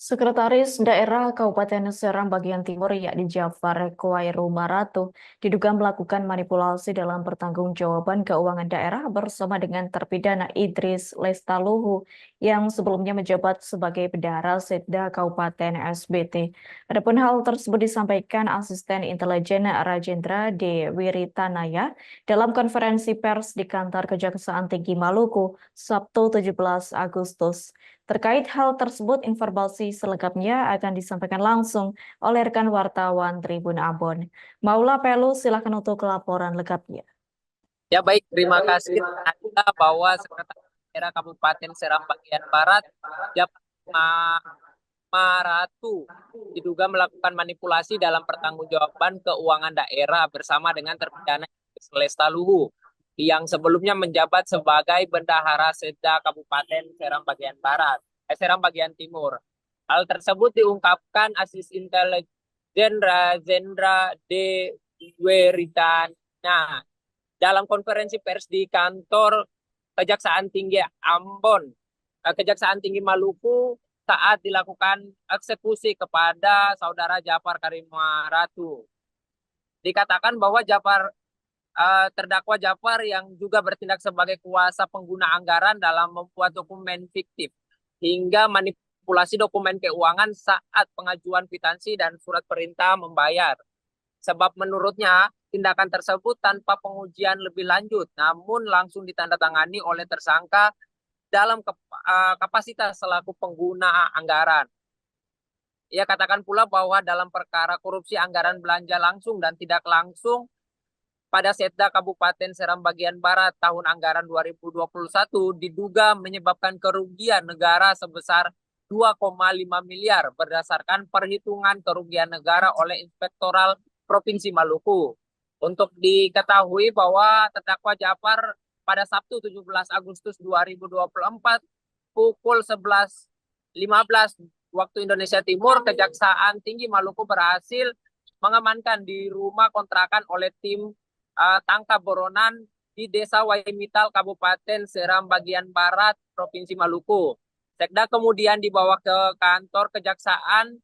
Sekretaris Daerah Kabupaten Seram bagian Timur yakni Jafar Khairu Maratu diduga melakukan manipulasi dalam pertanggungjawaban keuangan daerah bersama dengan terpidana Idris Lestaluhu yang sebelumnya menjabat sebagai Bendahara Setda Kabupaten SBT. Adapun hal tersebut disampaikan Asisten Intelijen Rajendra D. Wiritanaya dalam konferensi pers di kantor Kejaksaan Tinggi Maluku Sabtu 17 Agustus. Terkait hal tersebut, informasi selengkapnya akan disampaikan langsung oleh rekan wartawan Tribun Ambon. Maula Pelu, silakan untuk laporan lengkapnya. Ya baik, terima kasih. Ada bahwa Sekretaris Daerah Kabupaten Seram bagian Barat, Jafar Maratu, diduga melakukan manipulasi dalam pertanggungjawaban keuangan daerah bersama dengan terpidana Lestaluhu yang sebelumnya menjabat sebagai Bendahara Setda Kabupaten Seram bagian Barat, Seram bagian Timur. Hal tersebut diungkapkan Asisten Intelijen Rajendra D. Wiritanaya dalam konferensi pers di kantor Kejaksaan Tinggi Ambon, Kejaksaan Tinggi Maluku saat dilakukan eksekusi kepada saudara Jafar Khairu Maratu. Dikatakan bahwa terdakwa Jafar yang juga bertindak sebagai kuasa pengguna anggaran dalam membuat dokumen fiktif hingga manipulasi dokumen keuangan saat pengajuan kwitansi dan surat perintah membayar. Sebab menurutnya tindakan tersebut tanpa pengujian lebih lanjut namun langsung ditandatangani oleh tersangka dalam kapasitas selaku pengguna anggaran. Ia katakan pula bahwa dalam perkara korupsi anggaran belanja langsung dan tidak langsung pada Setda Kabupaten Seram bagian Barat tahun anggaran 2021 diduga menyebabkan kerugian negara sebesar 2,5 miliar berdasarkan perhitungan kerugian negara oleh Inspektoral Provinsi Maluku. Untuk diketahui bahwa terdakwa Jafar pada Sabtu 17 Agustus 2024 pukul 11.15 waktu Indonesia Timur, Kejaksaan Tinggi Maluku berhasil mengamankan di rumah kontrakan oleh tim tangkap buronan di Desa Waimital, Kabupaten Seram bagian Barat, Provinsi Maluku. Sekda kemudian dibawa ke kantor Kejaksaan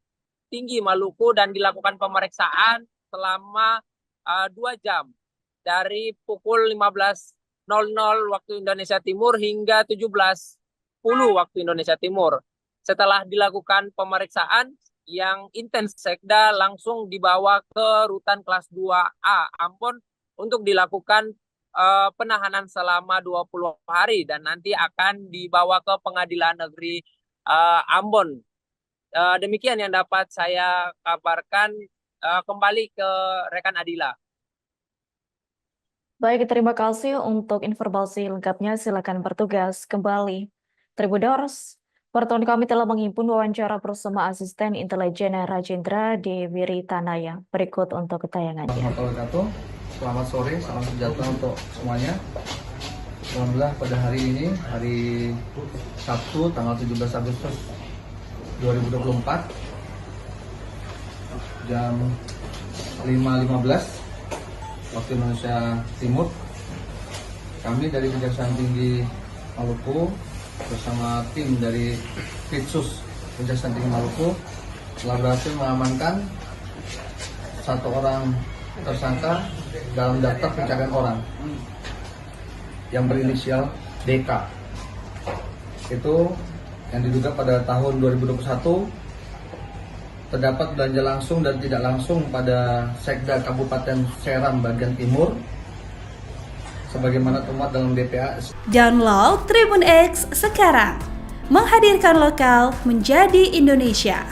Tinggi Maluku dan dilakukan pemeriksaan selama 2 jam dari pukul 15.00 waktu Indonesia Timur hingga 17.10 waktu Indonesia Timur. Setelah dilakukan pemeriksaan yang intens, Sekda langsung dibawa ke Rutan Kelas 2A Ambon untuk dilakukan penahanan selama 20 hari dan nanti akan dibawa ke Pengadilan Negeri Ambon. Demikian yang dapat saya kabarkan. Kembali ke rekan Adila. Baik, terima kasih untuk informasi lengkapnya. Silakan bertugas kembali. Tribuners, wartawan kami telah menghimpun wawancara bersama Asisten Intelijen Rajendra D. Wiritanaya. Berikut untuk ketayangannya. Selamat sore, salam sejahtera untuk semuanya. Alhamdulillah pada hari ini, hari Sabtu tanggal 17 Agustus 2024, jam 5.15 waktu Indonesia Timur, kami dari Kejaksaan Tinggi Maluku bersama tim dari Pitsus Kejaksaan Tinggi Maluku telah berhasil mengamankan 1 orang tersangka dalam daftar pencarian orang yang berinisial DK. Itu yang diduga pada tahun 2021 terdapat belanja langsung dan tidak langsung pada Sekda Kabupaten Seram bagian Timur sebagaimana termuat dalam DPA. Download Tribun X sekarang, menghadirkan lokal menjadi Indonesia.